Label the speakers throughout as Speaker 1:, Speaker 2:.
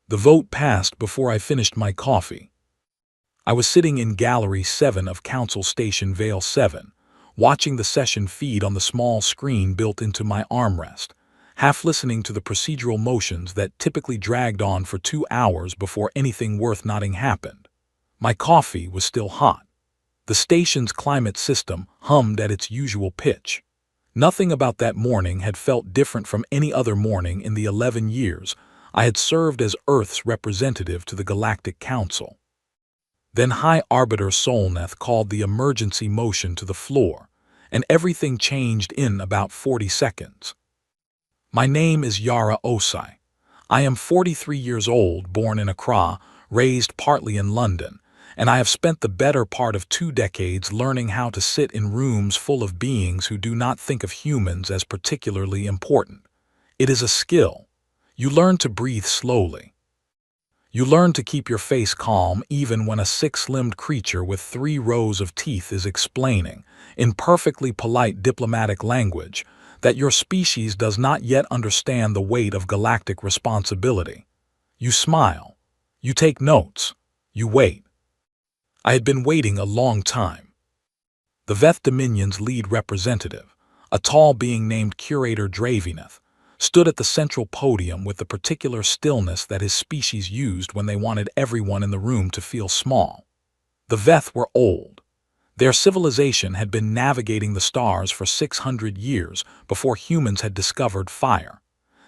Speaker 1: The vote passed before I finished my coffee. I was sitting in Gallery 7 of Council Station Vale 7, watching the session feed on the small screen built into my armrest, half listening to the procedural motions that typically dragged on for 2 hours before anything worth noting happened. My coffee was still hot. The station's climate system hummed at its usual pitch. Nothing about that morning had felt different from any other morning in the 11 years I had served as Earth's representative to the Galactic Council. Then High Arbiter Solneth called the emergency motion to the floor, and everything changed in about 40 seconds. My name is Yara Osai. I am 43 years old, born in Accra, raised partly in London, and I have spent the better part of 2 decades learning how to sit in rooms full of beings who do not think of humans as particularly important. It is a skill. You learn to breathe slowly. You learn to keep your face calm even when a 6-limbed creature with 3 rows of teeth is explaining, in perfectly polite diplomatic language, that your species does not yet understand the weight of galactic responsibility. You smile. You take notes. You wait. I had been waiting a long time. The Veth Dominion's lead representative, a tall being named Curator Draveneth, stood at the central podium with the particular stillness that his species used when they wanted everyone in the room to feel small. The Veth were old. Their civilization had been navigating the stars for 600 years before humans had discovered fire.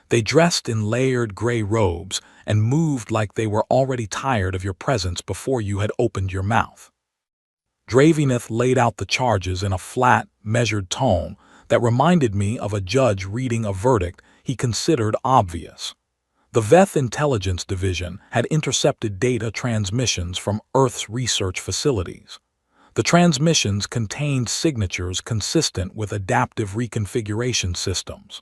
Speaker 1: They dressed in layered gray robes and moved like they were already tired of your presence before you had opened your mouth. Draveneth laid out the charges in a flat, measured tone that reminded me of a judge reading a verdict he considered obvious. The Veth Intelligence Division had intercepted data transmissions from Earth's research facilities. The transmissions contained signatures consistent with adaptive reconfiguration systems.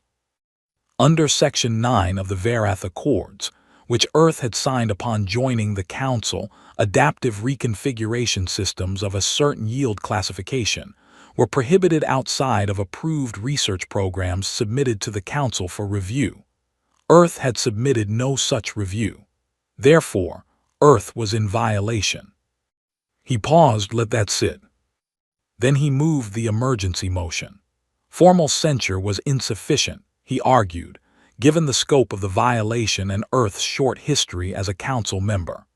Speaker 1: Under Section 9 of the Verath Accords, which Earth had signed upon joining the Council, adaptive reconfiguration systems of a certain yield classification were prohibited outside of approved research programs submitted to the Council for review. Earth had submitted no such review. Therefore, Earth was in violation. He paused, let that sit. Then he moved the emergency motion. Formal censure was insufficient, he argued, given the scope of the violation and Earth's short history as a Council member.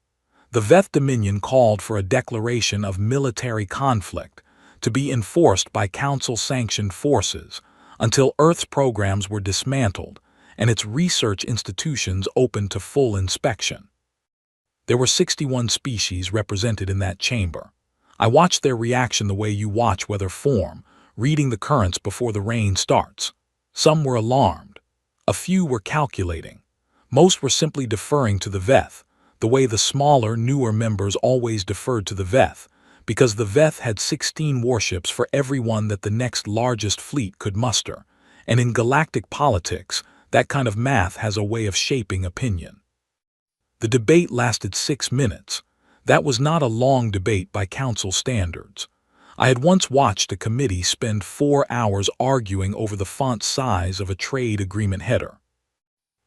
Speaker 1: The Veth Dominion called for a declaration of military conflict to be enforced by Council-sanctioned forces until Earth's programs were dismantled and its research institutions opened to full inspection. There were 61 species represented in that chamber. I watched their reaction the way you watch weather form, reading the currents before the rain starts. Some were alarmed. A few were calculating. Most were simply deferring to the Veth, the way the smaller, newer members always deferred to the Veth, because the Veth had 16 warships for every one that the next largest fleet could muster, and in galactic politics, that kind of math has a way of shaping opinion. The debate lasted 6 minutes. That was not a long debate by Council standards. I had once watched a committee spend 4 hours arguing over the font size of a trade agreement header.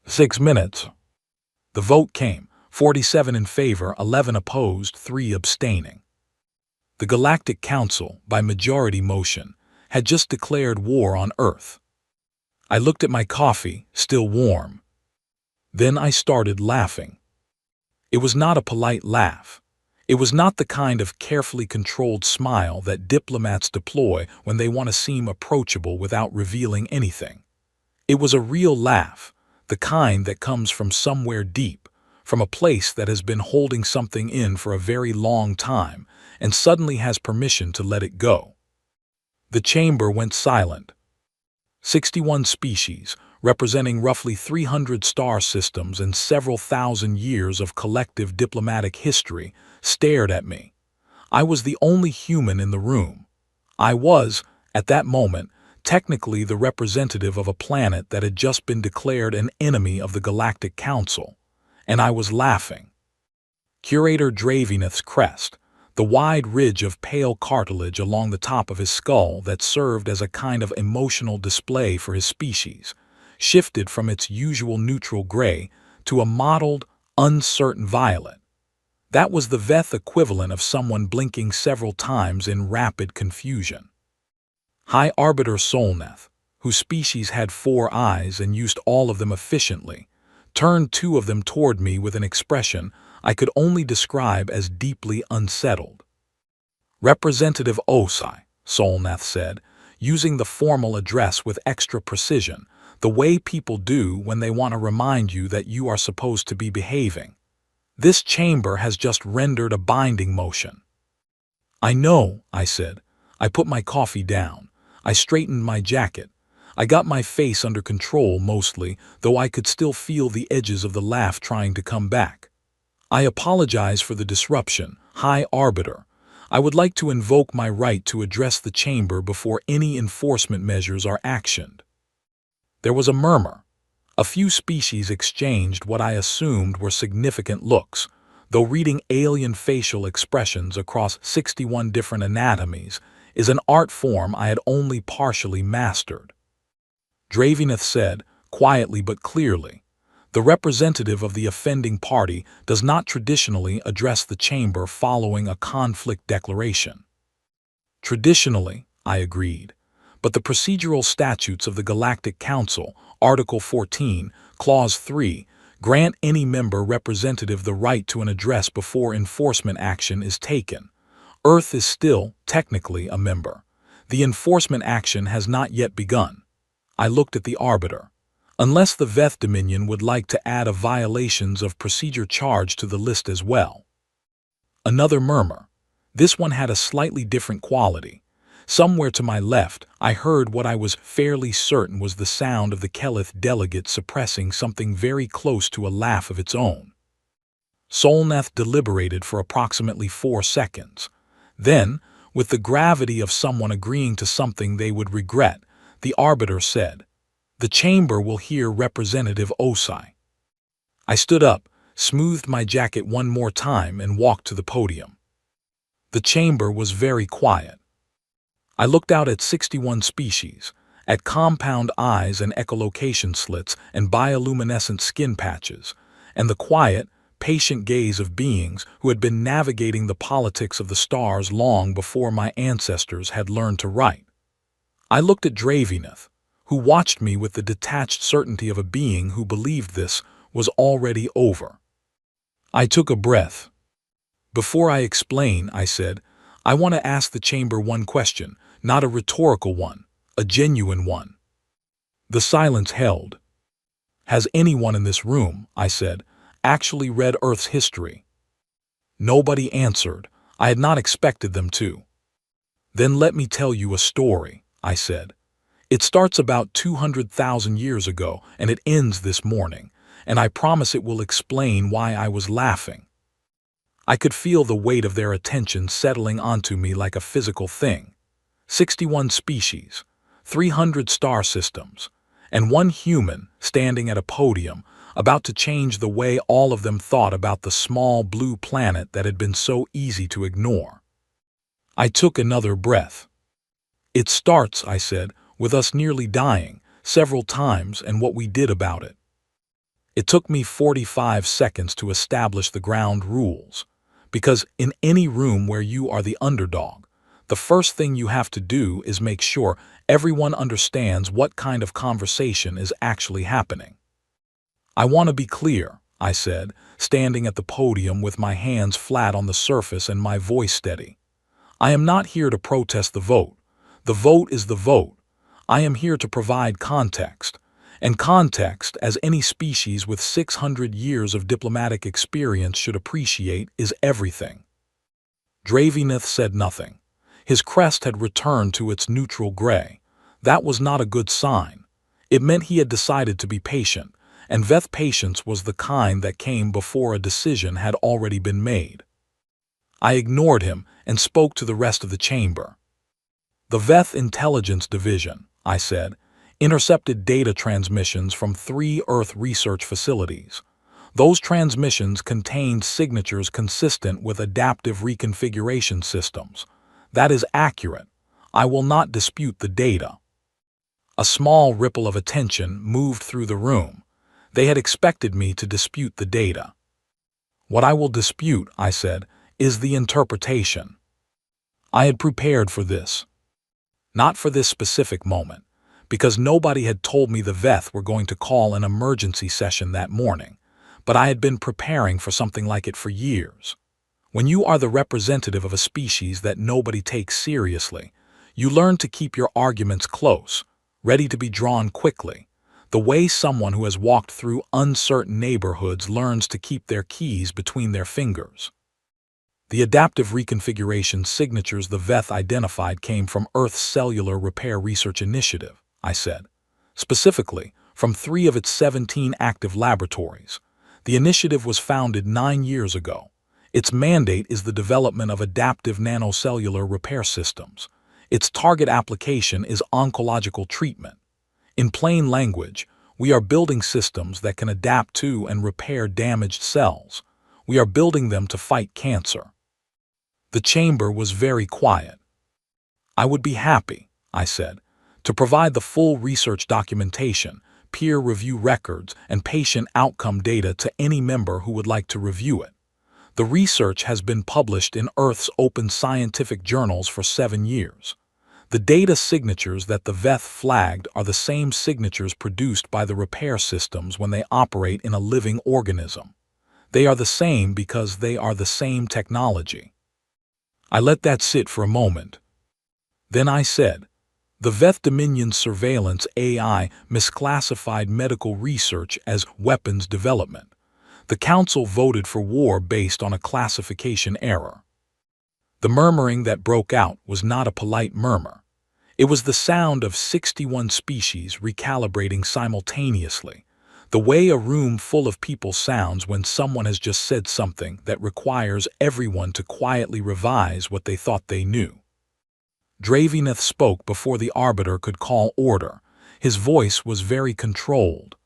Speaker 1: 6 minutes. The vote came, 47 in favor, 11 opposed, 3 abstaining. The Galactic Council, by majority motion, had just declared war on Earth. I looked at my coffee, still warm. Then I started laughing. It was not a polite laugh. It was not the kind of carefully controlled smile that diplomats deploy when they want to seem approachable without revealing anything. It was a real laugh, the kind that comes from somewhere deep, from a place that has been holding something in for a very long time and suddenly has permission to let it go. The chamber went silent. 61 species, representing roughly 300 star systems and several thousand years of collective diplomatic history, stared at me. I was the only human in the room. I was, at that moment, technically the representative of a planet that had just been declared an enemy of the Galactic Council, and I was laughing. Curator Draveneth's crest, the wide ridge of pale cartilage along the top of his skull that served as a kind of emotional display for his species, shifted from its usual neutral gray to a mottled, uncertain violet. That was the Veth equivalent of someone blinking several times in rapid confusion. High Arbiter Solneth, whose species had 4 eyes and used all of them efficiently, turned 2 of them toward me with an expression I could only describe as deeply unsettled. Representative Osai, Solneth said, using the formal address with extra precision, the way people do when they want to remind you that you are supposed to be behaving. This chamber has just rendered a binding motion. I know, I said. I put my coffee down. I straightened my jacket. I got my face under control mostly, though I could still feel the edges of the laugh trying to come back. I apologize for the disruption, High Arbiter. I would like to invoke my right to address the chamber before any enforcement measures are actioned. There was a murmur. A few species exchanged what I assumed were significant looks, though reading alien facial expressions across 61 different anatomies is an art form I had only partially mastered. Draveneth said, quietly but clearly, the representative of the offending party does not traditionally address the chamber following a conflict declaration. Traditionally, I agreed, but the procedural statutes of the Galactic Council, Article 14, Clause 3, grant any member representative the right to an address before enforcement action is taken. Earth is still, technically, a member. The enforcement action has not yet begun. I looked at the Arbiter. Unless the Veth Dominion would like to add a violations of procedure charge to the list as well. Another murmur. This one had a slightly different quality. Somewhere to my left, I heard what I was fairly certain was the sound of the Kelith delegate suppressing something very close to a laugh of its own. Solneth deliberated for approximately 4 seconds. Then, with the gravity of someone agreeing to something they would regret, the Arbiter said, "The chamber will hear Representative Osai." I stood up, smoothed my jacket one more time, and walked to the podium. The chamber was very quiet. I looked out at 61 species, at compound eyes and echolocation slits and bioluminescent skin patches, and the quiet, patient gaze of beings who had been navigating the politics of the stars long before my ancestors had learned to write. I looked at Draveneth, who watched me with the detached certainty of a being who believed this was already over. I took a breath. Before I explain, I said, I want to ask the chamber one question, not a rhetorical one, a genuine one. The silence held. Has anyone in this room, I said, actually read Earth's history? Nobody answered. I had not expected them to. Then let me tell you a story, I said. It starts about 200,000 years ago, and it ends this morning, and I promise it will explain why I was laughing. I could feel the weight of their attention settling onto me like a physical thing. 61 species, 300 star systems, and one human standing at a podium about to change the way all of them thought about the small blue planet that had been so easy to ignore. I took another breath. It starts, I said, with us nearly dying several times and what we did about it. It took me 45 seconds to establish the ground rules, because in any room where you are the underdog, the first thing you have to do is make sure everyone understands what kind of conversation is actually happening. I want to be clear, I said, standing at the podium with my hands flat on the surface and my voice steady. I am not here to protest the vote. The vote is the vote. I am here to provide context. And context, as any species with 600 years of diplomatic experience should appreciate, is everything. Draveneth said nothing. His crest had returned to its neutral gray. That was not a good sign. It meant he had decided to be patient, and Veth patience was the kind that came before a decision had already been made. I ignored him and spoke to the rest of the chamber. The Veth Intelligence Division, I said, intercepted data transmissions from 3 Earth research facilities. Those transmissions contained signatures consistent with adaptive reconfiguration systems. That is accurate. I will not dispute the data. A small ripple of attention moved through the room. They had expected me to dispute the data. What I will dispute, I said, is the interpretation. I had prepared for this. Not for this specific moment, because nobody had told me the Veth were going to call an emergency session that morning, but I had been preparing for something like it for years. When you are the representative of a species that nobody takes seriously, you learn to keep your arguments close, ready to be drawn quickly, the way someone who has walked through uncertain neighborhoods learns to keep their keys between their fingers. The adaptive reconfiguration signatures the Veth identified came from Earth's Cellular Repair Research Initiative, I said. Specifically, from 3 of its 17 active laboratories. The initiative was founded 9 years ago. Its mandate is the development of adaptive nanocellular repair systems. Its target application is oncological treatment. In plain language, we are building systems that can adapt to and repair damaged cells. We are building them to fight cancer. The chamber was very quiet. I would be happy, I said, to provide the full research documentation, peer review records, and patient outcome data to any member who would like to review it. The research has been published in Earth's open scientific journals for 7 years. The data signatures that the Veth flagged are the same signatures produced by the repair systems when they operate in a living organism. They are the same because they are the same technology. I let that sit for a moment. Then I said, the Veth Dominion's surveillance AI misclassified medical research as weapons development. The Council voted for war based on a classification error. The murmuring that broke out was not a polite murmur. It was the sound of 61 species recalibrating simultaneously, the way a room full of people sounds when someone has just said something that requires everyone to quietly revise what they thought they knew. Draveneth spoke before the arbiter could call order. His voice was very controlled.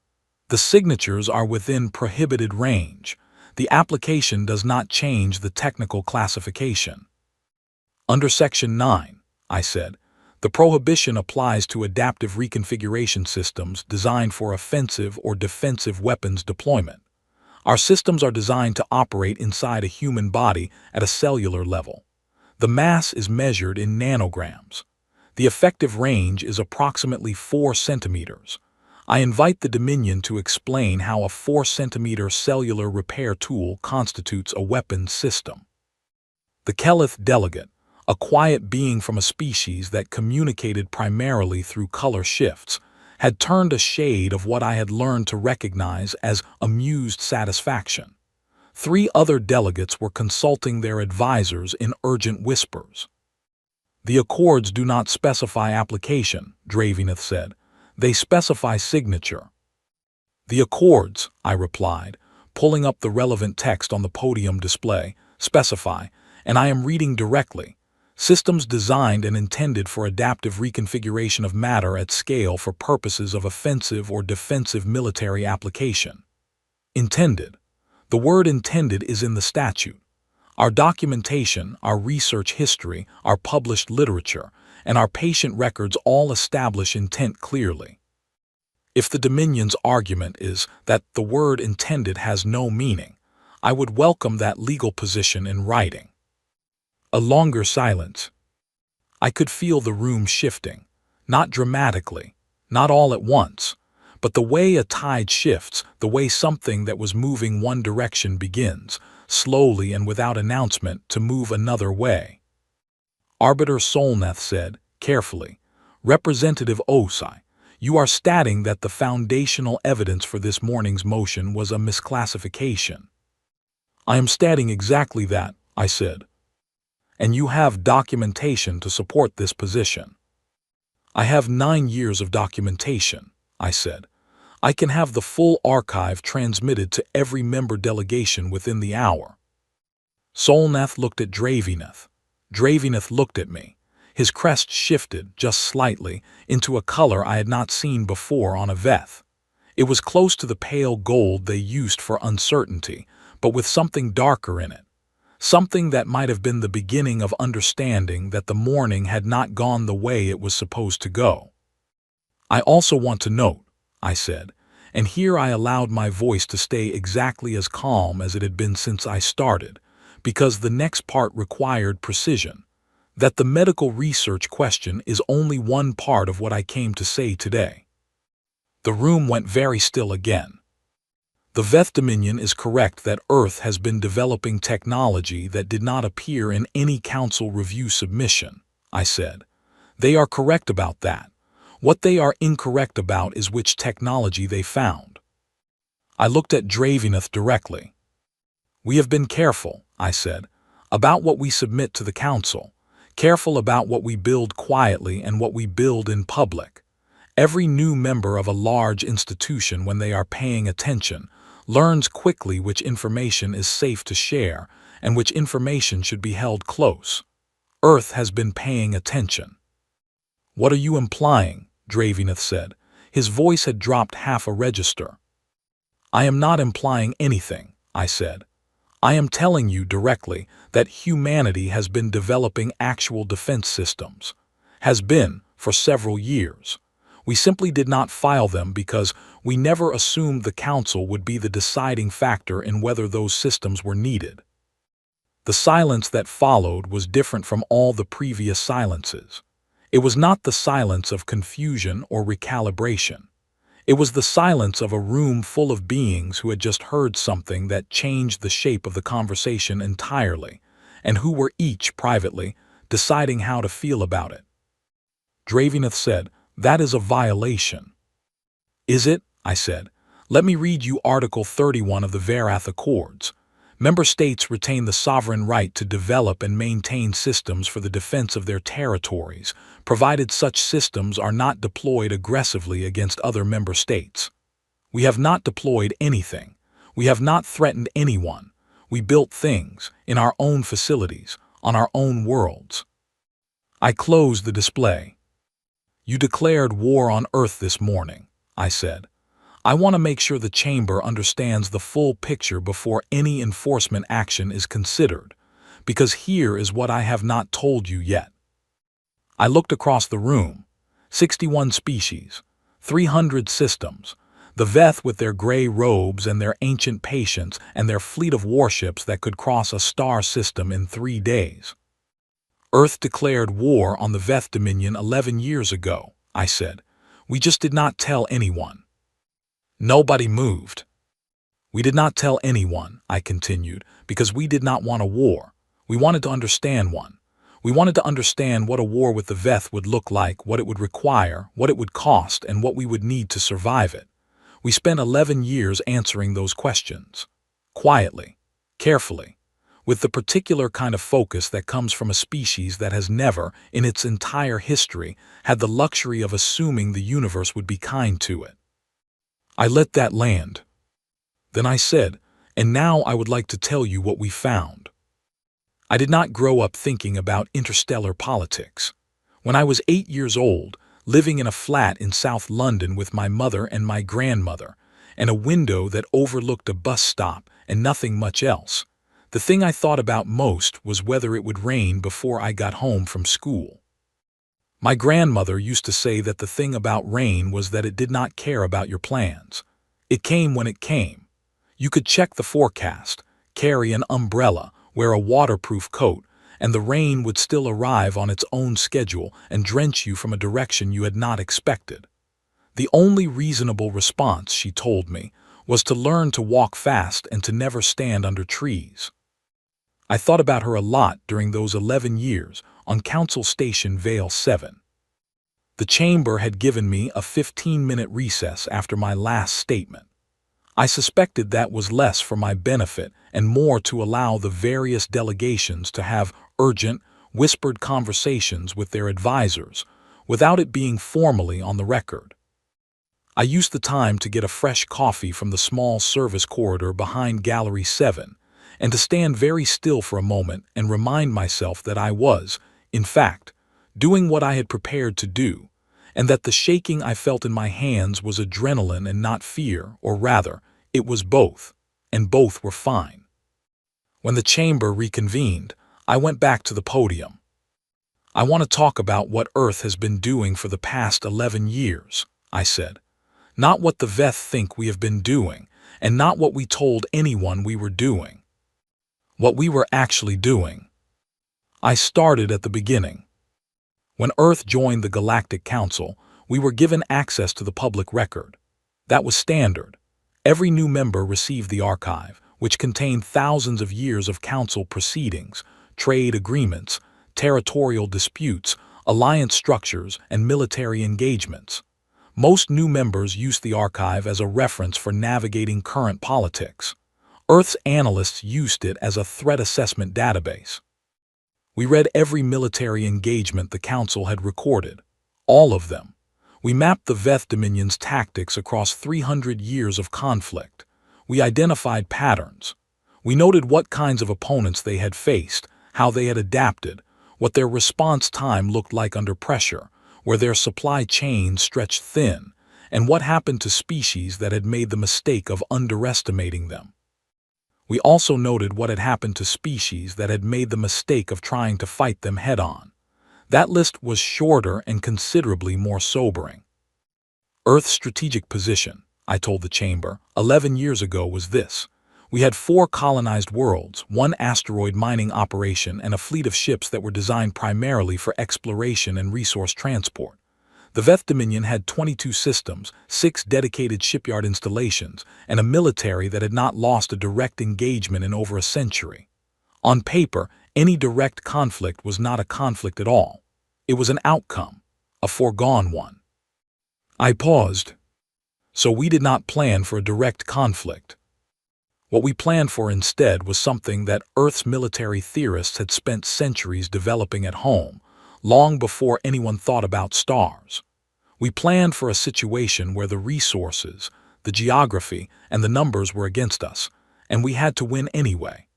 Speaker 1: The signatures are within prohibited range. The application does not change the technical classification. Under Section 9, I said, the prohibition applies to adaptive reconfiguration systems designed for offensive or defensive weapons deployment. Our systems are designed to operate inside a human body at a cellular level. The mass is measured in nanograms. The effective range is approximately 4 centimeters. I invite the Dominion to explain how a 4-centimeter cellular repair tool constitutes a weapons system. The Kelith delegate, a quiet being from a species that communicated primarily through color shifts, had turned a shade of what I had learned to recognize as amused satisfaction. 3 other delegates were consulting their advisors in urgent whispers. The accords do not specify application, Draveneth said. They specify signature. The accords, I replied, pulling up the relevant text on the podium display, specify, and I am reading directly, systems designed and intended for adaptive reconfiguration of matter at scale for purposes of offensive or defensive military application. Intended. The word intended is in the statute. Our documentation, our research history, our published literature, and our patient records all establish intent clearly. If the Dominion's argument is that the word intended has no meaning, I would welcome that legal position in writing. A longer silence. I could feel the room shifting, not dramatically, not all at once, but the way a tide shifts, the way something that was moving one direction begins, slowly and without announcement, to move another way. Arbiter Solneth said, carefully, Representative Osai, you are stating that the foundational evidence for this morning's motion was a misclassification. I am stating exactly that, I said. And you have documentation to support this position. I have 9 years of documentation, I said. I can have the full archive transmitted to every member delegation within the hour. Solneth looked at Draveneth. Draveneth looked at me. His crest shifted, just slightly, into a color I had not seen before on a Veth. It was close to the pale gold they used for uncertainty, but with something darker in it. Something that might have been the beginning of understanding that the morning had not gone the way it was supposed to go. I also want to note, I said, and here I allowed my voice to stay exactly as calm as it had been since I started, because the next part required precision. That the medical research question is only one part of what I came to say today. The room went very still again. The Veth Dominion is correct that Earth has been developing technology that did not appear in any council review submission, I said. They are correct about that. What they are incorrect about is which technology they found. I looked at Draveneth directly. We have been careful, I said, about what we submit to the council, careful about what we build quietly and what we build in public. Every new member of a large institution, when they are paying attention, learns quickly which information is safe to share and which information should be held close. Earth has been paying attention. What are you implying? Draveneth said. His voice had dropped half a register. I am not implying anything, I said. I am telling you directly that humanity has been developing actual defense systems. Has been for several years. We simply did not file them because we never assumed the council would be the deciding factor in whether those systems were needed. The silence that followed was different from all the previous silences. It was not the silence of confusion or recalibration. It was the silence of a room full of beings who had just heard something that changed the shape of the conversation entirely, and who were each, privately, deciding how to feel about it. Draveneth said, "That is a violation." "Is it?" I said. "Let me read you Article 31 of the Varath Accords. Member states retain the sovereign right to develop and maintain systems for the defense of their territories, provided such systems are not deployed aggressively against other member states. We have not deployed anything. We have not threatened anyone. We built things, in our own facilities, on our own worlds." I closed the display. "You declared war on Earth this morning," I said. "I want to make sure the Chamber understands the full picture before any enforcement action is considered, because here is what I have not told you yet." I looked across the room. 61 species, 300 systems, the Veth with their gray robes and their ancient patience and their fleet of warships that could cross a star system in 3 days. "Earth declared war on the Veth Dominion 11 years ago," I said. "We just did not tell anyone." Nobody moved. "We did not tell anyone," I continued, "because we did not want a war. We wanted to understand one. We wanted to understand what a war with the Veth would look like, what it would require, what it would cost, and what we would need to survive it. We spent 11 years answering those questions. Quietly, carefully, with the particular kind of focus that comes from a species that has never, in its entire history, had the luxury of assuming the universe would be kind to it. I let that land. Then I said, and now I would like to tell you what we found. I did not grow up thinking about interstellar politics. When I was 8 years old, living in a flat in South London with my mother and my grandmother, and a window that overlooked a bus stop and nothing much else, the thing I thought about most was whether it would rain before I got home from school. My grandmother used to say that the thing about rain was that it did not care about your plans. It came when it came. You could check the forecast, carry an umbrella, wear a waterproof coat, and the rain would still arrive on its own schedule and drench you from a direction you had not expected. The only reasonable response, she told me, was to learn to walk fast and to never stand under trees. I thought about her a lot during those 11 years on Council Station Vale 7. The Chamber had given me a 15-minute recess after my last statement. I suspected that was less for my benefit and more to allow the various delegations to have urgent, whispered conversations with their advisors, without it being formally on the record. I used the time to get a fresh coffee from the small service corridor behind Gallery 7, and to stand very still for a moment and remind myself that I was, in fact, doing what I had prepared to do, and that the shaking I felt in my hands was adrenaline and not fear, or rather, it was both, and both were fine. When the Chamber reconvened, I went back to the podium. "I want to talk about what Earth has been doing for the past 11 years, I said. Not what the Veth think we have been doing, and not what we told anyone we were doing. What we were actually doing. I started at the beginning. When Earth joined the Galactic Council, we were given access to the public record. That was standard. Every new member received the archive, which contained thousands of years of council proceedings, trade agreements, territorial disputes, alliance structures, and military engagements. Most new members used the archive as a reference for navigating current politics. Earth's analysts used it as a threat assessment database. We read every military engagement the Council had recorded. All of them. We mapped the Veth Dominion's tactics across 300 years of conflict. We identified patterns. We noted what kinds of opponents they had faced, how they had adapted, what their response time looked like under pressure, where their supply chains stretched thin, and what happened to species that had made the mistake of underestimating them. We also noted what had happened to species that had made the mistake of trying to fight them head-on. That list was shorter and considerably more sobering. Earth's strategic position, I told the chamber, 11 years ago was this. We had 4 colonized worlds, 1 asteroid mining operation, and a fleet of ships that were designed primarily for exploration and resource transport. The Veth Dominion had 22 systems, 6 dedicated shipyard installations, and a military that had not lost a direct engagement in over a century. On paper, any direct conflict was not a conflict at all. It was an outcome, a foregone one. I paused. So we did not plan for a direct conflict. What we planned for instead was something that Earth's military theorists had spent centuries developing at home, long before anyone thought about stars. We planned for a situation where the resources, the geography, and the numbers were against us, and we had to win anyway.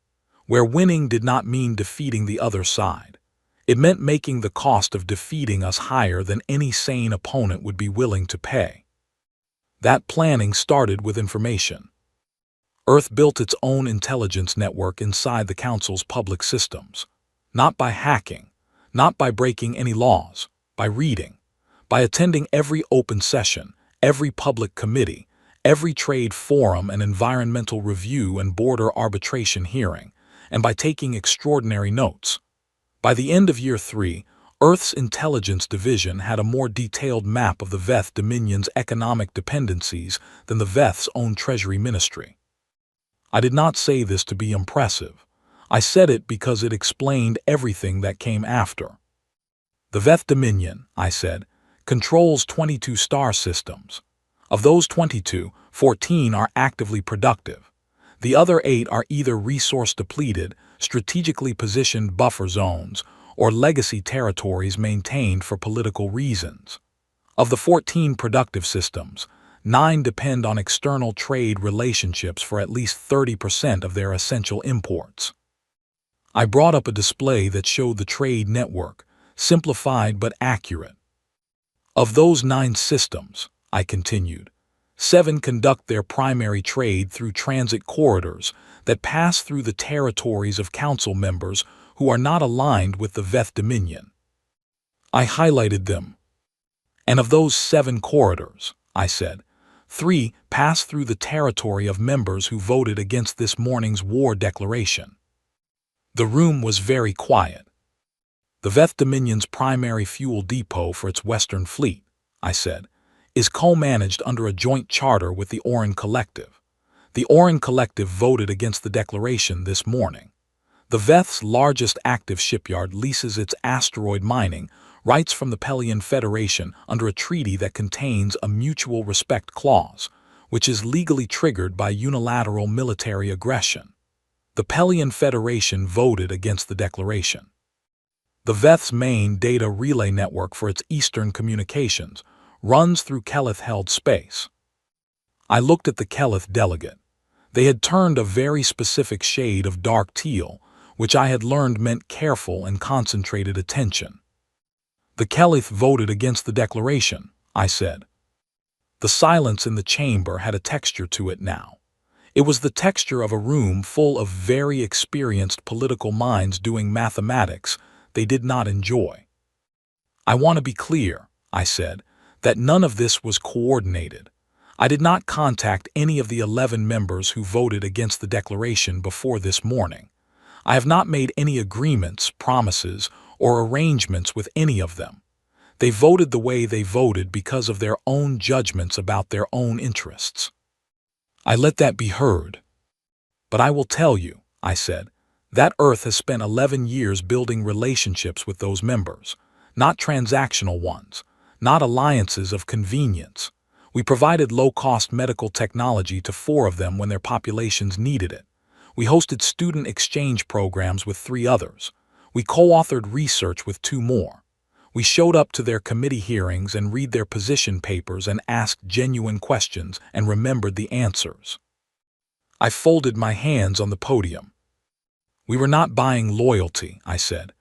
Speaker 1: Where winning did not mean defeating the other side. It meant making the cost of defeating us higher than any sane opponent would be willing to pay. That planning started with information. Earth built its own intelligence network inside the Council's public systems. Not by hacking, not by breaking any laws, by reading, by attending every open session, every public committee, every trade forum and environmental review and border arbitration hearing, and by taking extraordinary notes. By the end of year 3, Earth's intelligence division had a more detailed map of the Veth Dominion's economic dependencies than the Veth's own treasury ministry. I did not say this to be impressive. I said it because it explained everything that came after. The Veth Dominion, I said, controls 22 star systems. Of those 22, 14 are actively productive. The other 8 are either resource-depleted, strategically positioned buffer zones, or legacy territories maintained for political reasons. Of the 14 productive systems, 9 depend on external trade relationships for at least 30% of their essential imports. I brought up a display that showed the trade network, simplified but accurate. Of those 9 systems, I continued, 7 conduct their primary trade through transit corridors that pass through the territories of council members who are not aligned with the Veth Dominion. I highlighted them. And of those 7 corridors, I said, 3 pass through the territory of members who voted against this morning's war declaration. The room was very quiet. The Veth Dominion's primary fuel depot for its Western Fleet, I said, is co-managed under a joint charter with the Oran Collective. The Oran Collective voted against the declaration this morning. The Veth's largest active shipyard leases its asteroid mining rights from the Pelian Federation under a treaty that contains a mutual respect clause, which is legally triggered by unilateral military aggression. The Pelian Federation voted against the declaration. The Veth's main data relay network for its Eastern communications runs through Kelith-held space. I looked at the Kelith delegate. They had turned a very specific shade of dark teal, which I had learned meant careful and concentrated attention. The Kelith voted against the declaration, I said. The silence in the chamber had a texture to it now. It was the texture of a room full of very experienced political minds doing mathematics they did not enjoy. I want to be clear, I said, that none of this was coordinated. I did not contact any of the 11 members who voted against the declaration before this morning. I have not made any agreements, promises, or arrangements with any of them. They voted the way they voted because of their own judgments about their own interests. I let that be heard. But I will tell you, I said, that Earth has spent 11 years building relationships with those members, not transactional ones, not alliances of convenience. We provided low-cost medical technology to 4 of them when their populations needed it. We hosted student exchange programs with 3 others. We co-authored research with 2 more. We showed up to their committee hearings and read their position papers and asked genuine questions and remembered the answers. I folded my hands on the podium. We were not buying loyalty, I said.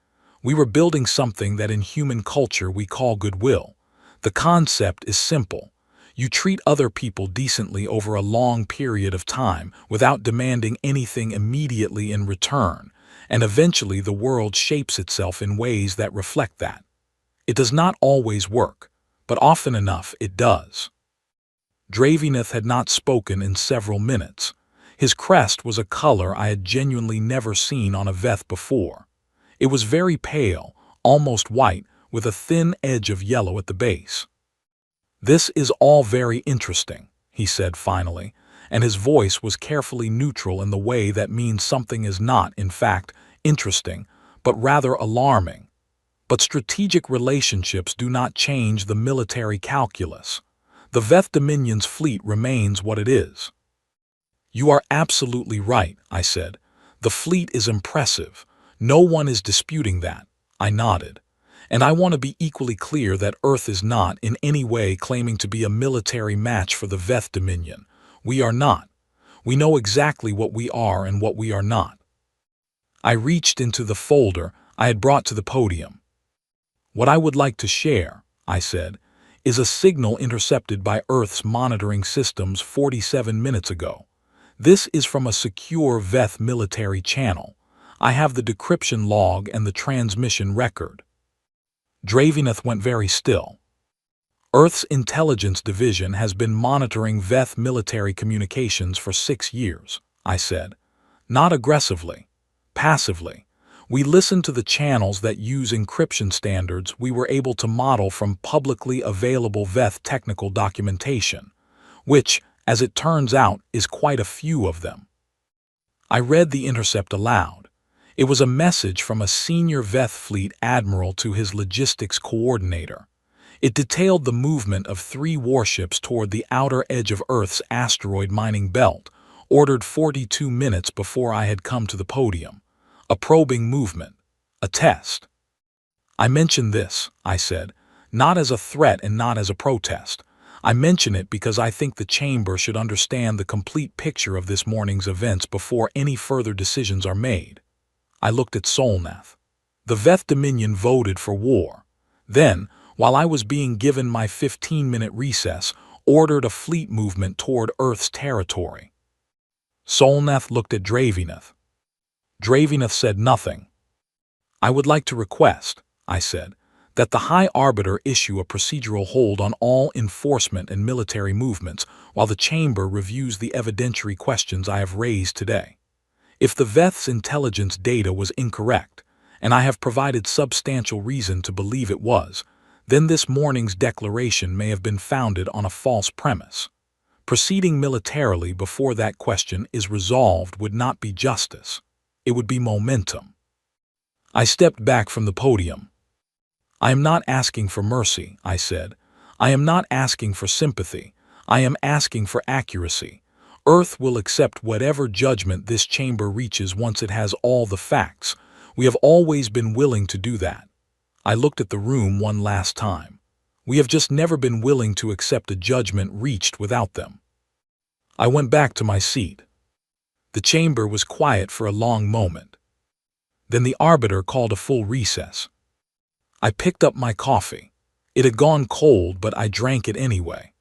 Speaker 1: We were building something that in human culture we call goodwill. The concept is simple. You treat other people decently over a long period of time without demanding anything immediately in return, and eventually the world shapes itself in ways that reflect that. It does not always work, but often enough it does. Draveneth had not spoken in several minutes. His crest was a color I had genuinely never seen on a Veth before. It was very pale, almost white, with a thin edge of yellow at the base. "This is all very interesting," he said finally, and his voice was carefully neutral in the way that means something is not, in fact, interesting, but rather alarming. But strategic relationships do not change the military calculus. The Veth Dominion's fleet remains what it is. "You are absolutely right," I said. "The fleet is impressive. No one is disputing that." I nodded. "And I want to be equally clear that Earth is not in any way claiming to be a military match for the Veth Dominion. We are not. We know exactly what we are and what we are not." I reached into the folder I had brought to the podium. "What I would like to share," I said, "is a signal intercepted by Earth's monitoring systems 47 minutes ago. This is from a secure Veth military channel. I have the decryption log and the transmission record." Draveneth went very still. "Earth's intelligence division has been monitoring Veth military communications for 6 years, I said. "Not aggressively, passively. We listened to the channels that use encryption standards we were able to model from publicly available Veth technical documentation, which, as it turns out, is quite a few of them." I read the intercept aloud. It was a message from a senior Veth fleet admiral to his logistics coordinator. It detailed the movement of 3 warships toward the outer edge of Earth's asteroid mining belt, ordered 42 minutes before I had come to the podium. A probing movement. A test. "I mention this," I said, "not as a threat and not as a protest. I mention it because I think the Chamber should understand the complete picture of this morning's events before any further decisions are made." I looked at Solnath. The Veth Dominion voted for war. Then, while I was being given my 15-minute recess, ordered a fleet movement toward Earth's territory. Solnath looked at Draveneth. Draveneth said nothing. "I would like to request," I said, "that the High Arbiter issue a procedural hold on all enforcement and military movements while the Chamber reviews the evidentiary questions I have raised today. If the Veth's intelligence data was incorrect, and I have provided substantial reason to believe it was, then this morning's declaration may have been founded on a false premise. Proceeding militarily before that question is resolved would not be justice. It would be momentum." I stepped back from the podium. "I am not asking for mercy," I said. "I am not asking for sympathy. I am asking for accuracy. Earth will accept whatever judgment this Chamber reaches once it has all the facts. We have always been willing to do that." I looked at the room one last time. "We have just never been willing to accept a judgment reached without them." I went back to my seat. The Chamber was quiet for a long moment. Then the Arbiter called a full recess. I picked up my coffee. It had gone cold, but I drank it anyway.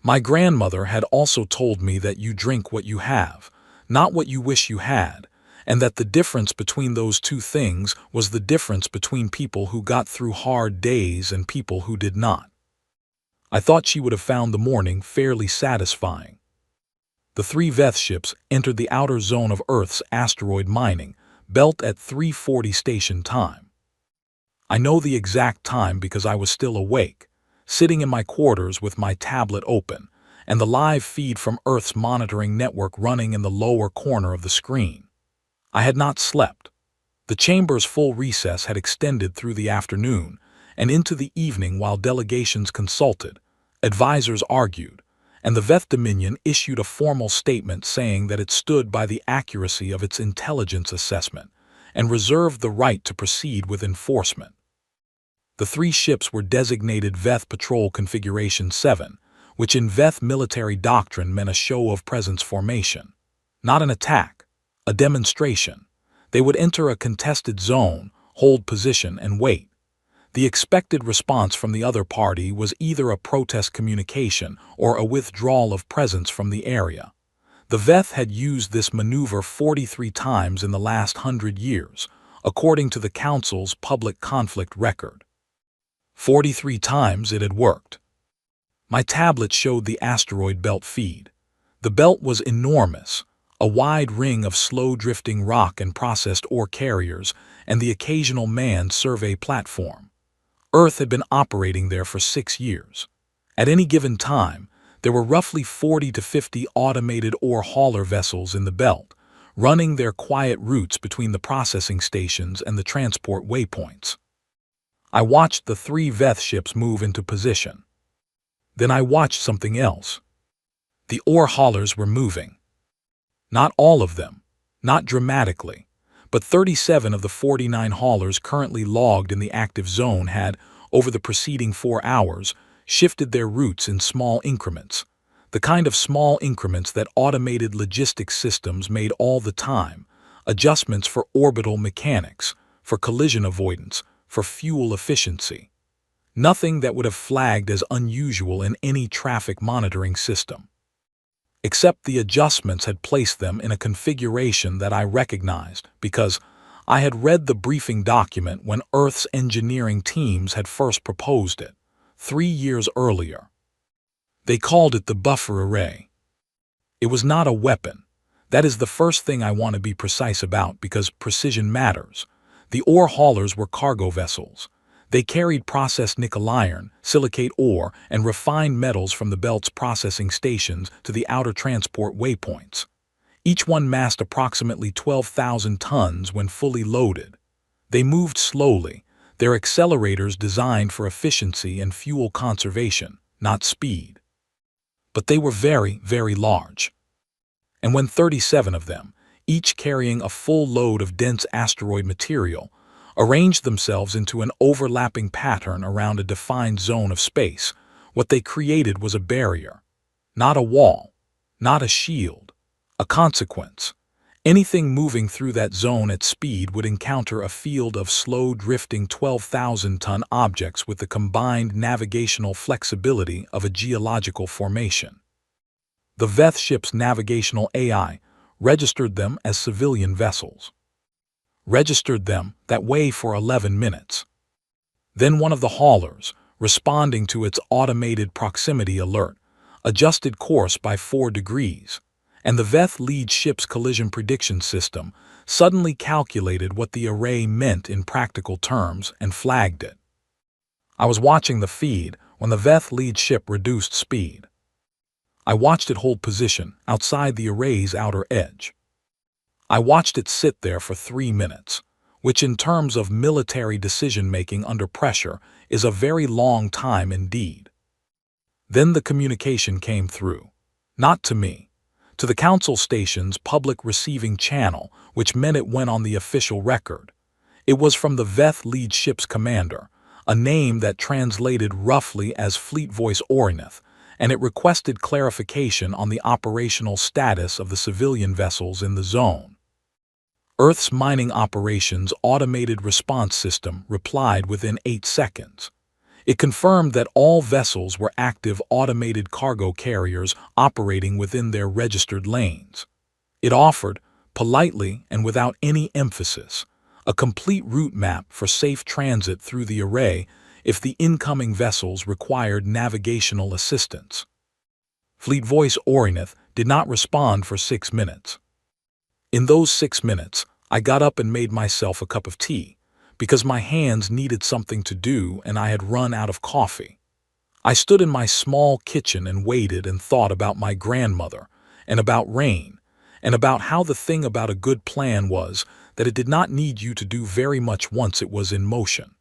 Speaker 1: My grandmother had also told me that you drink what you have, not what you wish you had, and that the difference between those 2 things was the difference between people who got through hard days and people who did not. I thought she would have found the morning fairly satisfying. The three Veth ships entered the outer zone of Earth's asteroid mining belt at 3:40 station time. I know the exact time because I was still awake, sitting in my quarters with my tablet open, and the live feed from Earth's monitoring network running in the lower corner of the screen. I had not slept. The chamber's full recess had extended through the afternoon and into the evening while delegations consulted, advisors argued, and the Veth Dominion issued a formal statement saying that it stood by the accuracy of its intelligence assessment and reserved the right to proceed with enforcement. The three ships were designated Veth Patrol Configuration 7, which in Veth military doctrine meant a show of presence formation. Not an attack, a demonstration. They would enter a contested zone, hold position, and wait. The expected response from the other party was either a protest communication or a withdrawal of presence from the area. The Veth had used this maneuver 43 times in the last 100 years, according to the Council's public conflict record. 43 times it had worked. My tablet showed the asteroid belt feed. The belt was enormous, a wide ring of slow-drifting rock and processed ore carriers and the occasional manned survey platform. Earth had been operating there for 6 years. At any given time, there were roughly 40 to 50 automated ore hauler vessels in the belt, running their quiet routes between the processing stations and the transport waypoints. I watched the three Veth ships move into position. Then I watched something else. The ore haulers were moving. Not all of them, not dramatically, but 37 of the 49 haulers currently logged in the active zone had, over the preceding 4 hours, shifted their routes in small increments, the kind of small increments that automated logistics systems made all the time, adjustments for orbital mechanics, for collision avoidance, for fuel efficiency. Nothing that would have flagged as unusual in any traffic monitoring system. Except the adjustments had placed them in a configuration that I recognized because I had read the briefing document when Earth's engineering teams had first proposed it, 3 years earlier. They called it the buffer array. It was not a weapon. That is the first thing I want to be precise about because precision matters. The ore haulers were cargo vessels. They carried processed nickel iron, silicate ore, and refined metals from the belt's processing stations to the outer transport waypoints. Each one massed approximately 12,000 tons when fully loaded. They moved slowly, their accelerators designed for efficiency and fuel conservation, not speed. But they were very, very large. And when 37 of them, each carrying a full load of dense asteroid material, arranged themselves into an overlapping pattern around a defined zone of space, what they created was a barrier. Not a wall, not a shield, a consequence. Anything moving through that zone at speed would encounter a field of slow-drifting 12,000-ton objects with the combined navigational flexibility of a geological formation. The Veth ship's navigational AI registered them as civilian vessels. Registered them that way for 11 minutes. Then one of the haulers, responding to its automated proximity alert, adjusted course by 4 degrees, and the Veth lead ship's collision prediction system suddenly calculated what the array meant in practical terms and flagged it. I was watching the feed when the Veth lead ship reduced speed. I watched it hold position outside the array's outer edge. I watched it sit there for 3 minutes, which in terms of military decision-making under pressure is a very long time indeed. Then the communication came through. Not to me. To the Council Station's public receiving channel, which meant it went on the official record. It was from the Veth lead ship's commander, a name that translated roughly as Fleet Voice Orinath, and it requested clarification on the operational status of the civilian vessels in the zone. Earth's Mining Operations Automated Response System replied within 8 seconds. It confirmed that all vessels were active automated cargo carriers operating within their registered lanes. It offered, politely and without any emphasis, a complete route map for safe transit through the array if the incoming vessels required navigational assistance. Fleet Voice Orinath did not respond for 6 minutes. In those 6 minutes, I got up and made myself a cup of tea, because my hands needed something to do and I had run out of coffee. I stood in my small kitchen and waited and thought about my grandmother, and about rain, and about how the thing about a good plan was that it did not need you to do very much once it was in motion.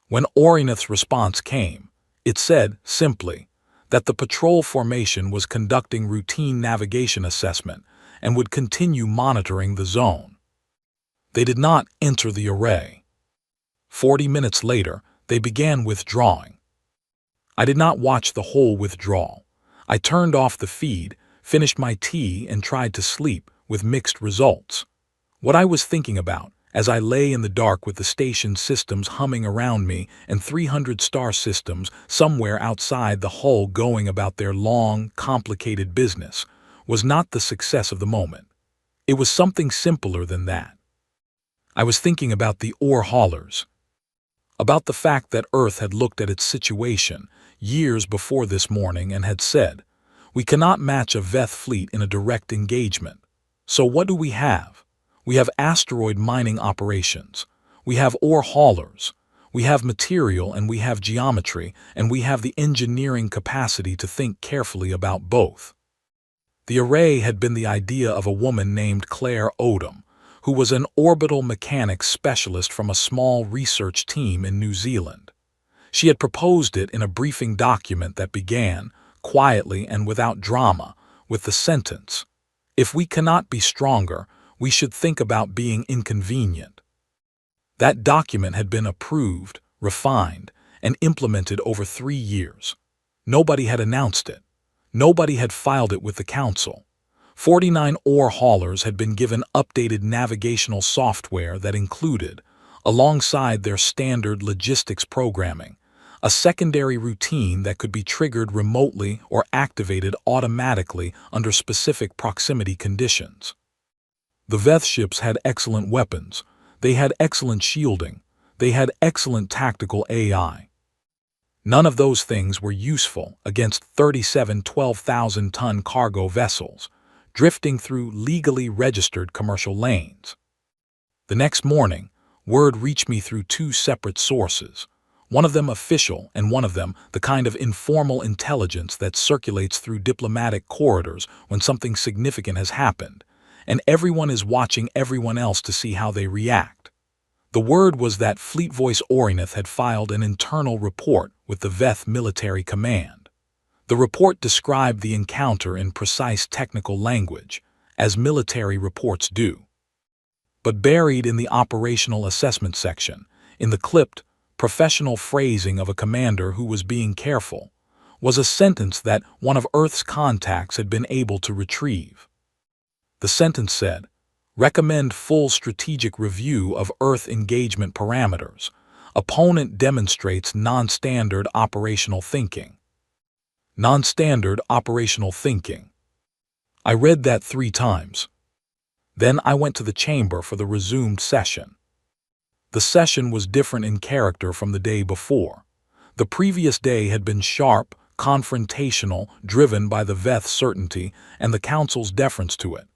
Speaker 1: When Orinath's response came, it said, simply, that the patrol formation was conducting routine navigation assessment and would continue monitoring the zone. They did not enter the array. 40 minutes later, they began withdrawing. I did not watch the whole withdrawal. I turned off the feed, finished my tea, and tried to sleep, with mixed results. What I was thinking about, as I lay in the dark with the station systems humming around me and 300 star systems somewhere outside the hull going about their long, complicated business, was not the success of the moment. It was something simpler than that. I was thinking about the ore haulers, about the fact that Earth had looked at its situation years before this morning and had said, "We cannot match a Veth fleet in a direct engagement. So what do we have? We have asteroid mining operations. We have ore haulers. We have material and we have geometry, and we have the engineering capacity to think carefully about both." The array had been the idea of a woman named Claire Odom, who was an orbital mechanics specialist from a small research team in New Zealand. She had proposed it in a briefing document that began, quietly and without drama, with the sentence, "If we cannot be stronger, we should think about being inconvenient." That document had been approved, refined, and implemented over 3 years. Nobody had announced it. Nobody had filed it with the Council. 49 ore haulers had been given updated navigational software that included, alongside their standard logistics programming, a secondary routine that could be triggered remotely or activated automatically under specific proximity conditions. The Veth ships had excellent weapons, they had excellent shielding, they had excellent tactical AI. None of those things were useful against 37 12,000-ton cargo vessels, drifting through legally registered commercial lanes. The next morning, word reached me through 2 separate sources, one of them official and one of them the kind of informal intelligence that circulates through diplomatic corridors when something significant has happened, and everyone is watching everyone else to see how they react. The word was that Fleet Voice Orinath had filed an internal report with the Veth Military Command. The report described the encounter in precise technical language, as military reports do. But buried in the operational assessment section, in the clipped, professional phrasing of a commander who was being careful, was a sentence that one of Earth's contacts had been able to retrieve. The sentence said, "Recommend full strategic review of Earth engagement parameters. Opponent demonstrates non-standard operational thinking." Non-standard operational thinking. I read that 3 times. Then I went to the chamber for the resumed session. The session was different in character from the day before. The previous day had been sharp, confrontational, driven by the Veth certainty and the Council's deference to it.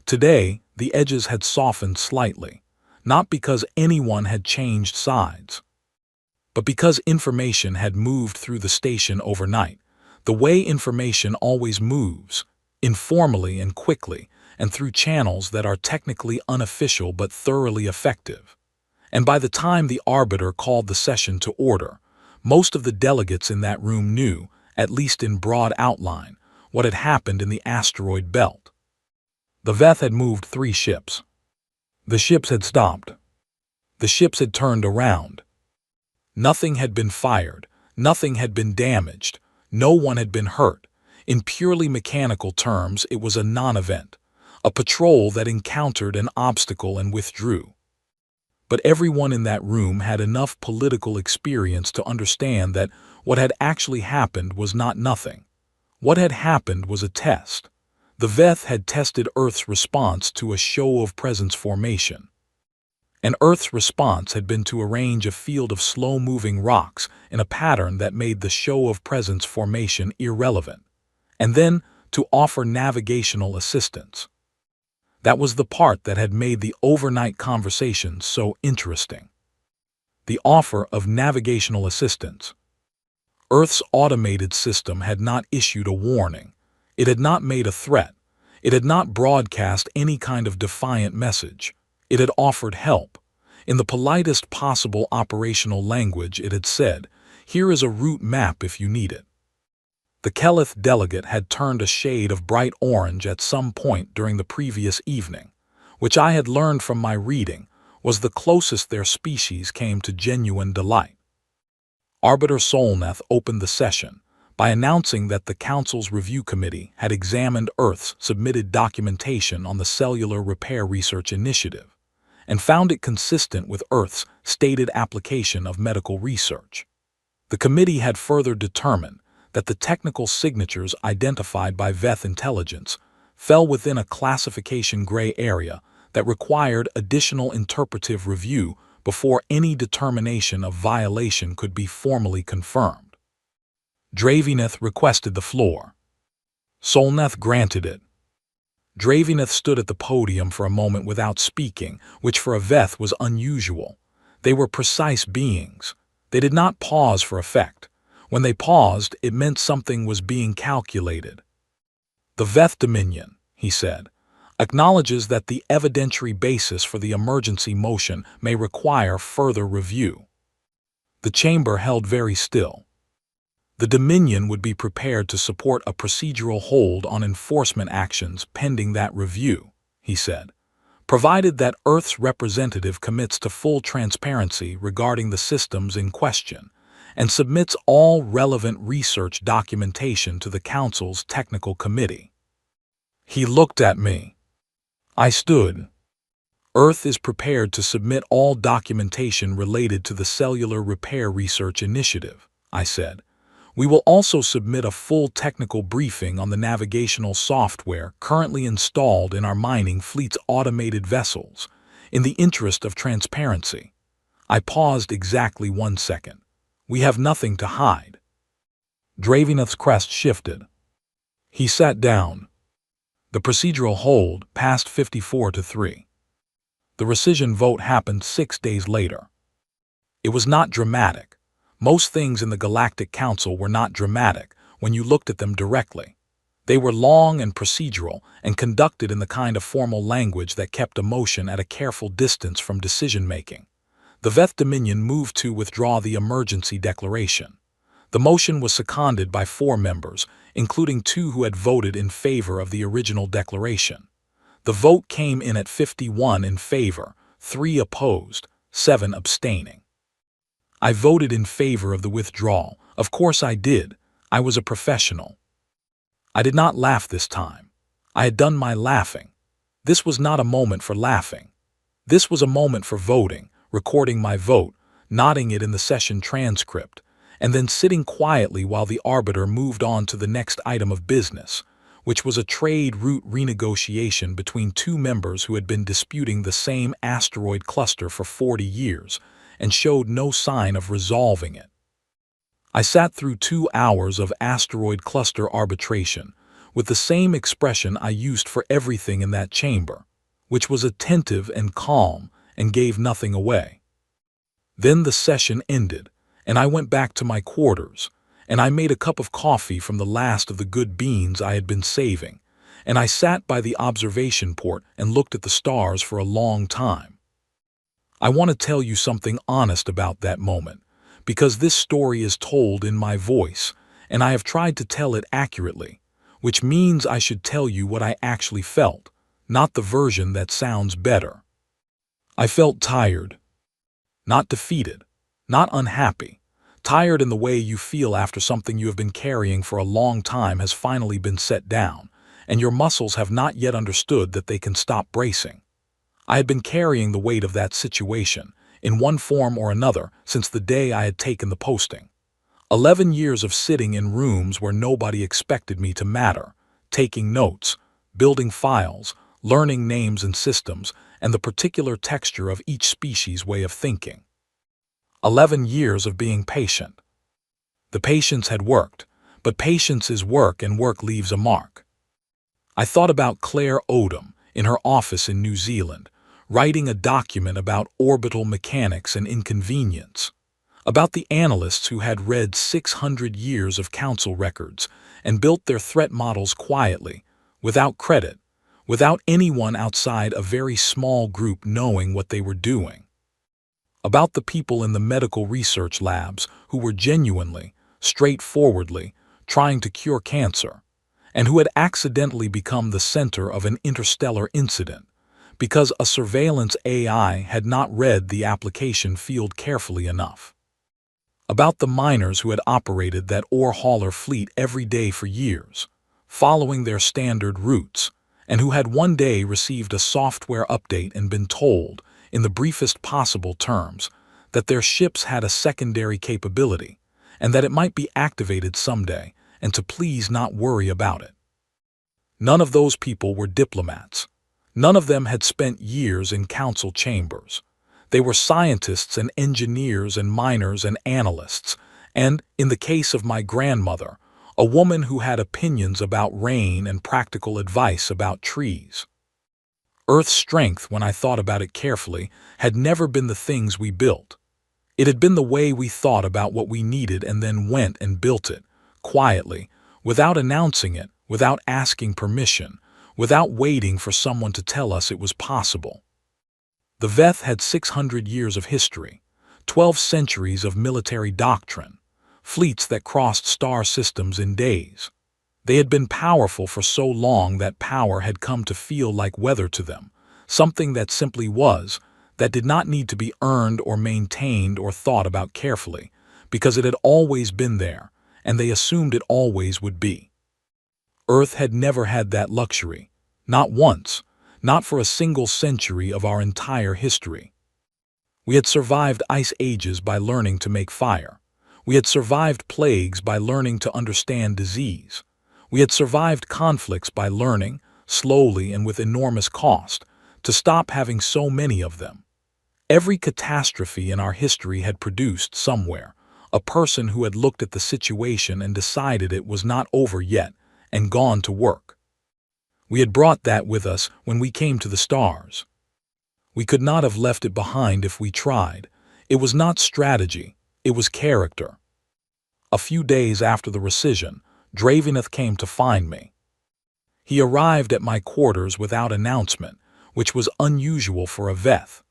Speaker 1: Today, the edges had softened slightly, not because anyone had changed sides, but because information had moved through the station overnight, the way information always moves, informally and quickly, and through channels that are technically unofficial but thoroughly effective. And by the time the arbiter called the session to order, most of the delegates in that room knew, at least in broad outline, what had happened in the asteroid belt. The Veth had moved 3 ships. The ships had stopped. The ships had turned around. Nothing had been fired, nothing had been damaged, no one had been hurt. In purely mechanical terms, it was a non-event, a patrol that encountered an obstacle and withdrew. But everyone in that room had enough political experience to understand that what had actually happened was not nothing. What had happened was a test. The Veth had tested Earth's response to a show of presence formation. and Earth's response had been to arrange a field of slow-moving rocks in a pattern that made the show of presence formation irrelevant, and then to offer navigational assistance. That was the part that had made the overnight conversation so interesting. The offer of navigational assistance. Earth's automated system had not issued a warning. It had not made a threat. It had not broadcast any kind of defiant message. It had offered help. In the politest possible operational language, it had said, "Here is a route map if you need it." The Kelith delegate had turned a shade of bright orange at some point during the previous evening, which I had learned from my reading was the closest their species came to genuine delight. Arbiter Solneth opened the session by announcing that the Council's Review Committee had examined Earth's submitted documentation on the Cellular Repair Research Initiative and found it consistent with Earth's stated application of medical research. The committee had further determined that the technical signatures identified by Veth Intelligence fell within a classification gray area that required additional interpretive review before any determination of violation could be formally confirmed. Dravineth requested the floor. Solneth granted it. Dravineth stood at the podium for a moment without speaking, which for a Veth was unusual. They were precise beings. They did not pause for effect. When they paused, it meant something was being calculated. "The Veth Dominion," he said, "acknowledges that the evidentiary basis for the emergency motion may require further review." The chamber held very still. The Dominion would be prepared to support a procedural hold on enforcement actions pending that review, he said, provided that Earth's representative commits to full transparency regarding the systems in question and submits all relevant research documentation to the Council's Technical Committee. He looked at me. I stood. Earth is prepared to submit all documentation related to the Cellular Repair Research Initiative, I said. We will also submit a full technical briefing on the navigational software currently installed in our mining fleet's automated vessels, in the interest of transparency. I paused exactly 1 second. We have nothing to hide. Dravineth's crest shifted. He sat down. The procedural hold passed 54-3. The rescission vote happened 6 days later. It was not dramatic. Most things in the Galactic Council were not dramatic when you looked at them directly. They were long and procedural and conducted in the kind of formal language that kept emotion at a careful distance from decision-making. The Veth Dominion moved to withdraw the emergency declaration. The motion was seconded by 4 members, including 2 who had voted in favor of the original declaration. The vote came in at 51 in favor, 3 opposed, 7 abstaining. I voted in favor of the withdrawal. Of course I did. I was a professional. I did not laugh this time. I had done my laughing. This was not a moment for laughing. This was a moment for voting, recording my vote, nodding it in the session transcript, and then sitting quietly while the arbiter moved on to the next item of business, which was a trade route renegotiation between 2 members who had been disputing the same asteroid cluster for 40 years and showed no sign of resolving it. I sat through 2 hours of asteroid cluster arbitration with the same expression I used for everything in that chamber, which was attentive and calm and gave nothing away. Then the session ended, and I went back to my quarters, and I made a cup of coffee from the last of the good beans I had been saving, and I sat by the observation port and looked at the stars for a long time. I want to tell you something honest about that moment, because this story is told in my voice, and I have tried to tell it accurately, which means I should tell you what I actually felt, not the version that sounds better. I felt tired. Not defeated. Not unhappy. Tired in the way you feel after something you have been carrying for a long time has finally been set down, and your muscles have not yet understood that they can stop bracing. I had been carrying the weight of that situation, in one form or another, since the day I had taken the posting. 11 years of sitting in rooms where nobody expected me to matter, taking notes, building files, learning names and systems, and the particular texture of each species' way of thinking. 11 years of being patient. The patience had worked, but patience is work and work leaves a mark. I thought about Claire Odom in her office in New Zealand, writing a document about orbital mechanics and inconvenience, about the analysts who had read 600 years of council records and built their threat models quietly, without credit, without anyone outside a very small group knowing what they were doing. About the people in the medical research labs who were genuinely, straightforwardly, trying to cure cancer, and who had accidentally become the center of an interstellar incident because a surveillance AI had not read the application field carefully enough. About the miners who had operated that ore hauler fleet every day for years, following their standard routes, and who had one day received a software update and been told, in the briefest possible terms, that their ships had a secondary capability, and that it might be activated someday, and to please not worry about it. None of those people were diplomats. None of them had spent years in council chambers. They were scientists and engineers and miners and analysts, and, in the case of my grandmother, a woman who had opinions about rain and practical advice about trees. Earth's strength, when I thought about it carefully, had never been the things we built. It had been the way we thought about what we needed and then went and built it, quietly, without announcing it, without asking permission, without waiting for someone to tell us it was possible. The Veth had 600 years of history, 12 centuries of military doctrine, fleets that crossed star systems in days. They had been powerful for so long that power had come to feel like weather to them, something that simply was, that did not need to be earned or maintained or thought about carefully, because it had always been there, and they assumed it always would be. Earth had never had that luxury, not once, not for a single century of our entire history. We had survived ice ages by learning to make fire. We had survived plagues by learning to understand disease. We had survived conflicts by learning, slowly and with enormous cost, to stop having so many of them. Every catastrophe in our history had produced somewhere a person who had looked at the situation and decided it was not over yet and gone to work. We had brought that with us when we came to the stars. We could not have left it behind if we tried. It was not strategy, it was character. A few days after the rescission, Draveneth came to find me. He arrived at my quarters without announcement, which was unusual for a Veth.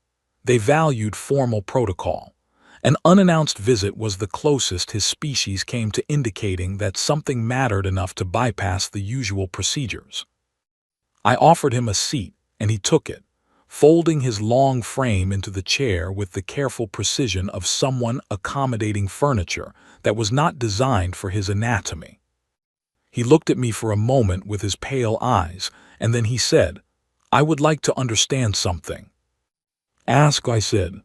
Speaker 1: They valued formal protocol. An unannounced visit was the closest his species came to indicating that something mattered enough to bypass the usual procedures. I offered him a seat, and he took it, folding his long frame into the chair with the careful precision of someone accommodating furniture that was not designed for his anatomy. He looked at me for a moment with his pale eyes, and then he said, "I would like to understand something." "Ask," I said.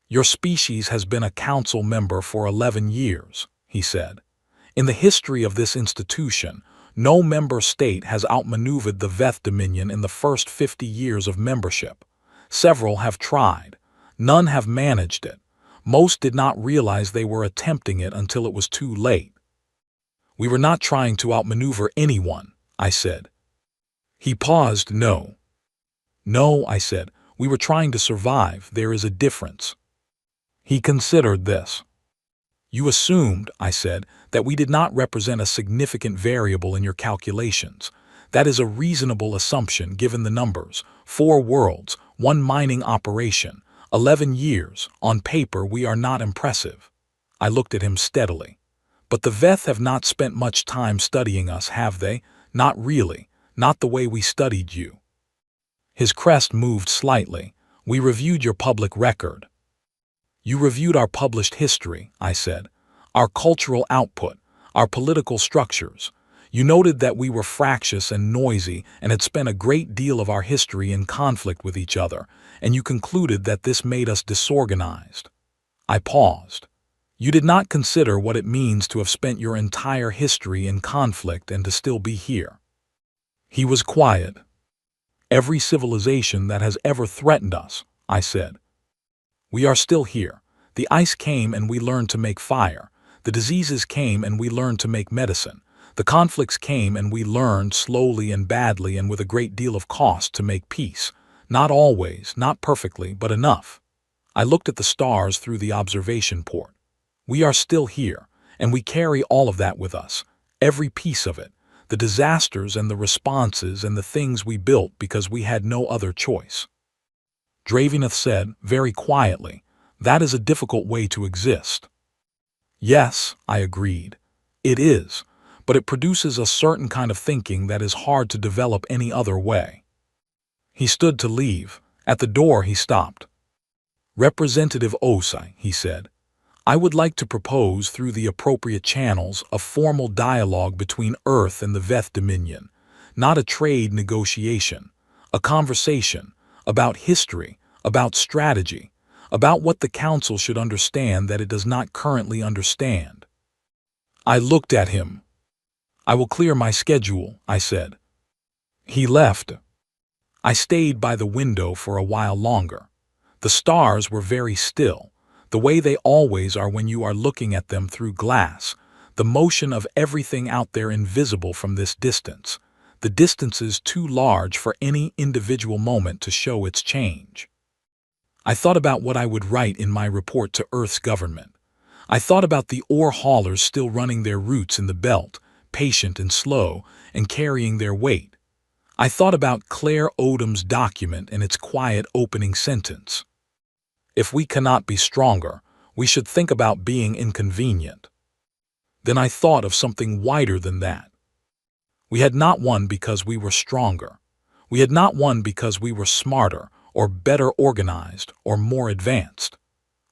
Speaker 1: "Your species has been a council member for 11 years, he said. "In the history of this institution, no member state has outmaneuvered the Veth Dominion in the first 50 years of membership. Several have tried. None have managed it. Most did not realize they were attempting it until it was too late." "We were not trying to outmaneuver anyone," I said. He paused. "No. No," I said. "We were trying to survive. There is a difference." He considered this. "You assumed," I said, "that we did not represent a significant variable in your calculations. That is a reasonable assumption given the numbers. 4 worlds, 1 mining operation, 11 years. On paper, we are not impressive." I looked at him steadily. "But the Veth have not spent much time studying us, have they? Not really. Not the way we studied you." His crest moved slightly. "We reviewed your public record." "You reviewed our published history," I said, "our cultural output, our political structures. You noted that we were fractious and noisy and had spent a great deal of our history in conflict with each other, and you concluded that this made us disorganized." I paused. "You did not consider what it means to have spent your entire history in conflict and to still be here." He was quiet. every civilization that has ever threatened us, I said. We are still here. The ice came and we learned to make fire. The diseases came and we learned to make medicine. The conflicts came and we learned slowly and badly and with a great deal of cost to make peace. Not always, not perfectly, but enough. I looked at the stars through the observation port. We are still here, and we carry all of that with us, every piece of it, the disasters and the responses and the things we built because we had no other choice. Draveneth said, very quietly, that is a difficult way to exist. Yes, I agreed. It is, but it produces a certain kind of thinking that is hard to develop any other way. He stood to leave. At the door he stopped. Representative Osai, he said, I would like to propose through the appropriate channels a formal dialogue between Earth and the Veth Dominion, not a trade negotiation, a conversation about history, about strategy, about what the Council should understand that it does not currently understand. I looked at him. I will clear my schedule, I said. He left. I stayed by the window for a while longer. The stars were very still, the way they always are when you are looking at them through glass, the motion of everything out there invisible from this distance, the distances too large for any individual moment to show its change. I thought about what I would write in my report to Earth's government. I thought about the ore haulers still running their routes in the belt, patient and slow, and carrying their weight. I thought about Claire Odom's document and its quiet opening sentence. If we cannot be stronger, we should think about being inconvenient. Then I thought of something wider than that. We had not won because we were stronger. We had not won because we were smarter, or better organized, or more advanced.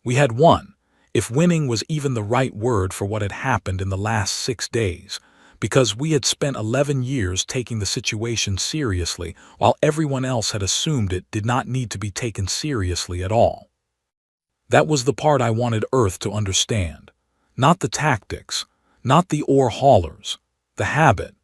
Speaker 1: We had won, if winning was even the right word for what had happened in the last 6 days, because we had spent 11 years taking the situation seriously while everyone else had assumed it did not need to be taken seriously at all. That was the part I wanted Earth to understand. Not the tactics, not the ore haulers, the habit,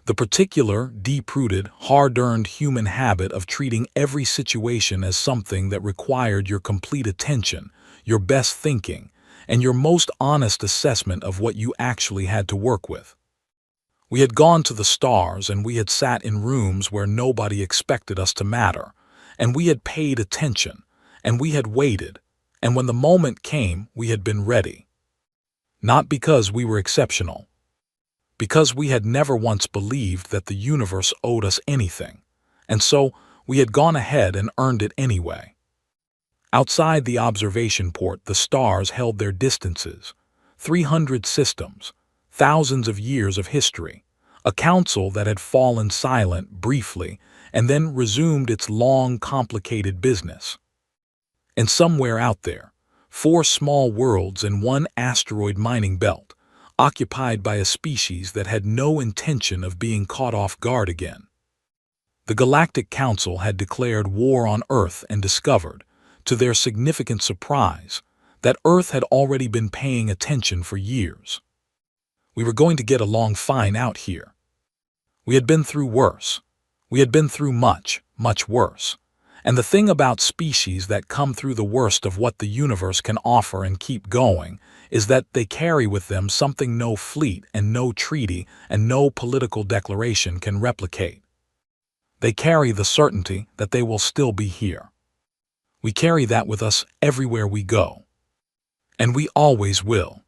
Speaker 1: the particular, deep-rooted, hard-earned human habit of treating every situation as something that required your complete attention, your best thinking, and your most honest assessment of what you actually had to work with. We had gone to the stars and we had sat in rooms where nobody expected us to matter, and we had paid attention, and we had waited, and when the moment came, we had been ready. Not because we were exceptional. Because we had never once believed that the universe owed us anything, and so we had gone ahead and earned it anyway. Outside the observation port, the stars held their distances. 300 systems, thousands of years of history, a council that had fallen silent briefly and then resumed its long, complicated business. And somewhere out there, 4 small worlds and 1 asteroid mining belt, occupied by a species that had no intention of being caught off guard again. The Galactic Council had declared war on Earth and discovered, to their significant surprise, that Earth had already been paying attention for years. We were going to get along fine out here. We had been through worse. We had been through much, much worse. And the thing about species that come through the worst of what the universe can offer and keep going is that they carry with them something no fleet and no treaty and no political declaration can replicate. They carry the certainty that they will still be here. We carry that with us everywhere we go. And we always will.